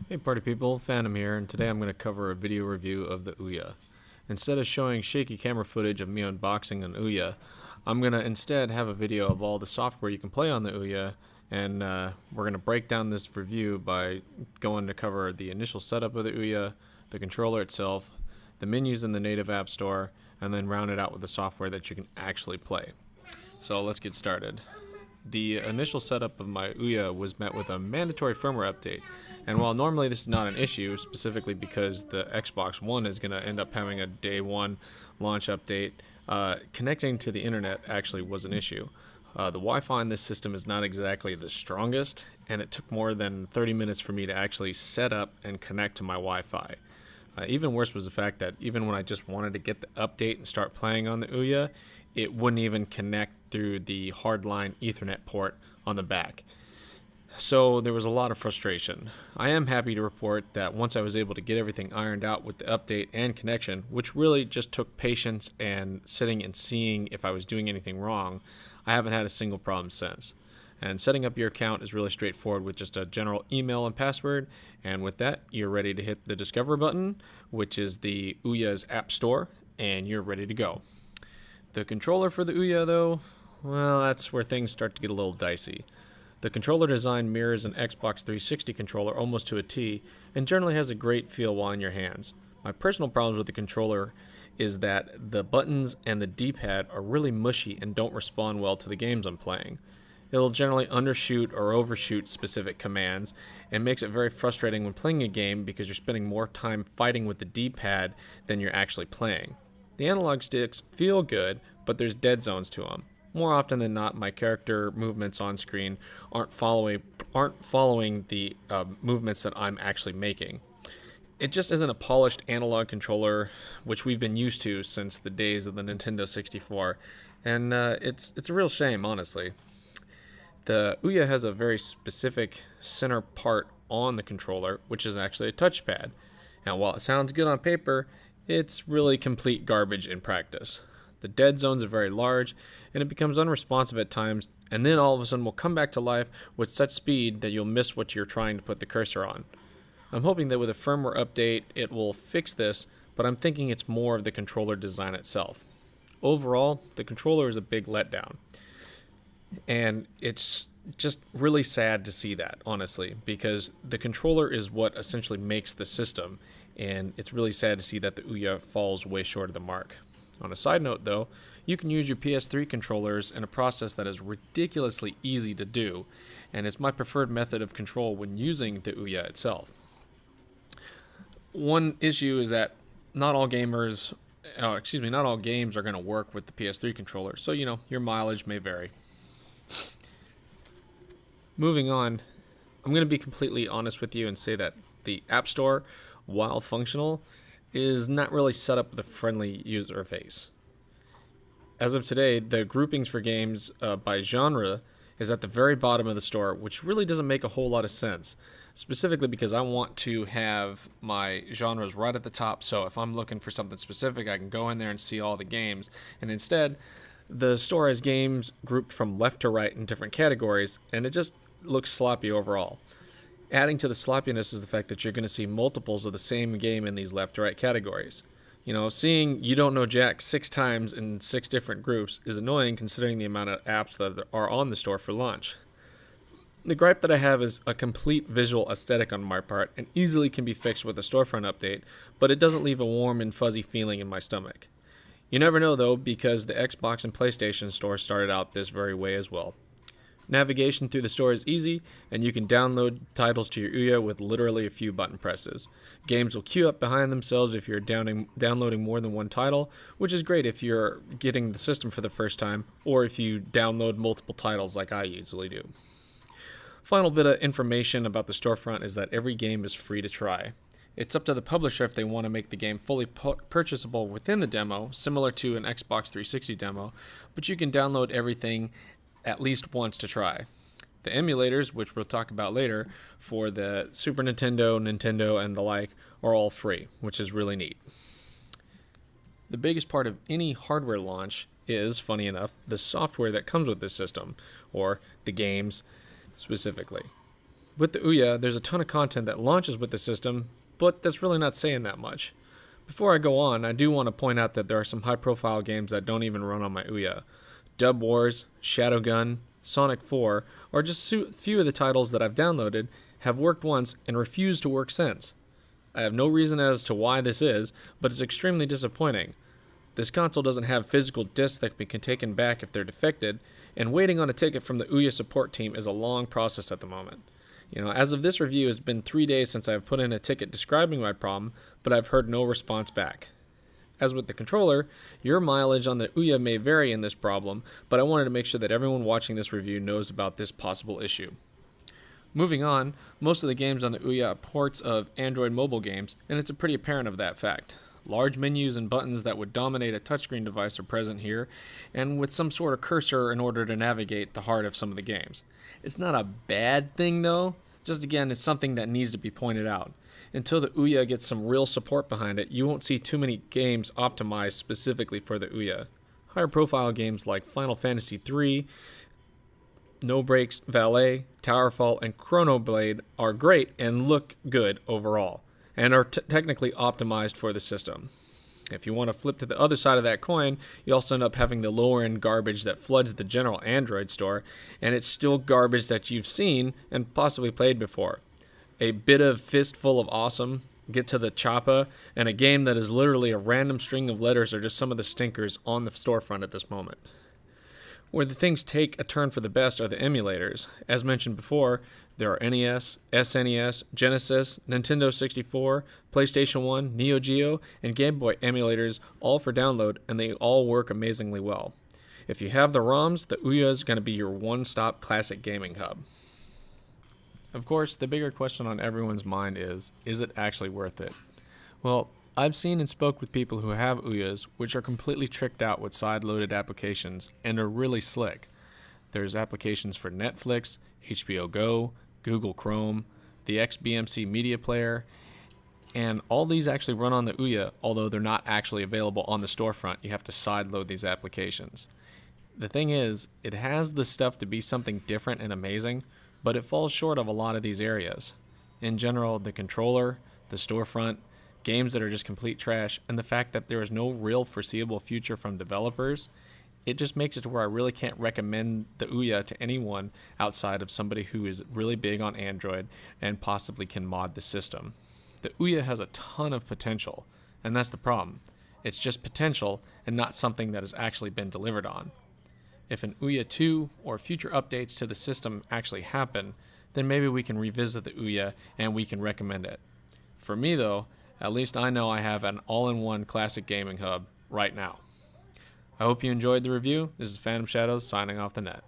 Hey party people, Phantom here, and today I'm going to cover a video review of the Ouya. Instead of showing shaky camera footage of me unboxing an Ouya, I'm going to instead have a video of all the software you can play on the Ouya, and we're going to break down this review by going to cover the initial setup of the Ouya, the controller itself, the menus in the native app store, and then round it out with the software that you can actually play. So let's get started. The initial setup of my Ouya was met with a mandatory firmware update, and while normally this is not an issue, specifically because the Xbox One is going to end up having a day one launch update, connecting to the internet actually was an issue. The Wi-Fi in this system is not exactly the strongest, and it took more than 30 minutes for me to actually set up and connect to my Wi-Fi. Even worse was the fact that even when I just wanted to get the update and start playing on the Ouya, it wouldn't even connect through the hardline Ethernet port on the back. So there was a lot of frustration. I am happy to report that once I was able to get everything ironed out with the update and connection, which really just took patience and sitting and seeing if I was doing anything wrong, I haven't had a single problem since. And setting up your account is really straightforward with just a general email and password, and with that you're ready to hit the Discover button, which is the Ouya's App Store, and you're ready to go. The controller for the Ouya though, well, that's where things start to get a little dicey. The controller design mirrors an Xbox 360 controller almost to a T, and generally has a great feel while in your hands. My personal problems with the controller is that the buttons and the D-pad are really mushy and don't respond well to the games I'm playing. It'll generally undershoot or overshoot specific commands, and makes it very frustrating when playing a game because you're spending more time fighting with the D-pad than you're actually playing. The analog sticks feel good, but there's dead zones to them. More often than not, my character movements on screen aren't following the movements that I'm actually making. It just isn't a polished analog controller, which we've been used to since the days of the Nintendo 64, and it's a real shame, honestly. The Ouya has a very specific center part on the controller, which is actually a touchpad. Now, while it sounds good on paper, it's really complete garbage in practice. The dead zones are very large, and it becomes unresponsive at times, and then all of a sudden will come back to life with such speed that you'll miss what you're trying to put the cursor on. I'm hoping that with a firmware update it will fix this, but I'm thinking it's more of the controller design itself. Overall, the controller is a big letdown, and it's just really sad to see that, honestly, because the controller is what essentially makes the system, and it's really sad to see that the Ouya falls way short of the mark. On a side note though, you can use your PS3 controllers in a process that is ridiculously easy to do, and it's my preferred method of control when using the Ouya itself. One issue is that not all games are going to work with the PS3 controller, so your mileage may vary. Moving on, I'm going to be completely honest with you and say that the App Store, while functional, is not really set up with a friendly user interface. As of today, the groupings for games by genre is at the very bottom of the store, which really doesn't make a whole lot of sense, specifically because I want to have my genres right at the top, so if I'm looking for something specific, I can go in there and see all the games, and instead, the store has games grouped from left to right in different categories, and it just looks sloppy overall. Adding to the sloppiness is the fact that you're going to see multiples of the same game in these left to right categories. Seeing You Don't Know Jack 6 times in 6 different groups is annoying considering the amount of apps that are on the store for launch. The gripe that I have is a complete visual aesthetic on my part and easily can be fixed with a storefront update, but it doesn't leave a warm and fuzzy feeling in my stomach. You never know though, because the Xbox and PlayStation store started out this very way as well. Navigation through the store is easy, and you can download titles to your Ouya with literally a few button presses. Games will queue up behind themselves if you're downloading more than one title, which is great if you're getting the system for the first time, or if you download multiple titles like I usually do. Final bit of information about the storefront is that every game is free to try. It's up to the publisher if they want to make the game fully purchasable within the demo, similar to an Xbox 360 demo, but you can download everything at least once to try. The emulators, which we'll talk about later, for the Super Nintendo, Nintendo, and the like, are all free, which is really neat. The biggest part of any hardware launch is, funny enough, the software that comes with this system, or the games specifically. With the Ouya, there's a ton of content that launches with the system, but that's really not saying that much. Before I go on, I do want to point out that there are some high-profile games that don't even run on my Ouya. Dub Wars, Shadowgun, Sonic 4, or just a few of the titles that I've downloaded have worked once and refused to work since. I have no reason as to why this is, but it's extremely disappointing. This console doesn't have physical discs that can be taken back if they're defected, and waiting on a ticket from the Ouya support team is a long process at the moment. As of this review, it's been 3 days since I've put in a ticket describing my problem, but I've heard no response back. As with the controller, your mileage on the Ouya may vary in this problem, but I wanted to make sure that everyone watching this review knows about this possible issue. Moving on, most of the games on the Ouya are ports of Android mobile games, and it's pretty apparent of that fact. Large menus and buttons that would dominate a touchscreen device are present here, and with some sort of cursor in order to navigate the heart of some of the games. It's not a bad thing though, just again it's something that needs to be pointed out. Until the Ouya gets some real support behind it, you won't see too many games optimized specifically for the Ouya. Higher profile games like Final Fantasy III, No Brakes Valet, Towerfall, and Chronoblade are great and look good overall, and are technically optimized for the system. If you want to flip to the other side of that coin, you also end up having the lower end garbage that floods the general Android store, and it's still garbage that you've seen and possibly played before. A bit of Fistful of Awesome, Get to the Choppa, and a game that is literally a random string of letters are just some of the stinkers on the storefront at this moment. Where the things take a turn for the best are the emulators. As mentioned before, there are NES, SNES, Genesis, Nintendo 64, PlayStation 1, Neo Geo, and Game Boy emulators all for download, and they all work amazingly well. If you have the ROMs, the Ouya is going to be your one-stop classic gaming hub. Of course, the bigger question on everyone's mind is it actually worth it? Well, I've seen and spoke with people who have Ouyas, which are completely tricked out with side-loaded applications and are really slick. There's applications for Netflix, HBO Go, Google Chrome, the XBMC media player, and all these actually run on the Ouya, although they're not actually available on the storefront. You have to side-load these applications. The thing is, it has the stuff to be something different and amazing, but it falls short of a lot of these areas. In general, the controller, the storefront, games that are just complete trash, and the fact that there is no real foreseeable future from developers, it just makes it to where I really can't recommend the Ouya to anyone outside of somebody who is really big on Android and possibly can mod the system. The Ouya has a ton of potential, and that's the problem. It's just potential and not something that has actually been delivered on. If an Ouya 2 or future updates to the system actually happen, then maybe we can revisit the Ouya and we can recommend it. For me though, at least I know I have an all-in-one classic gaming hub right now. I hope you enjoyed the review. This is PhantomShadowz signing off the net.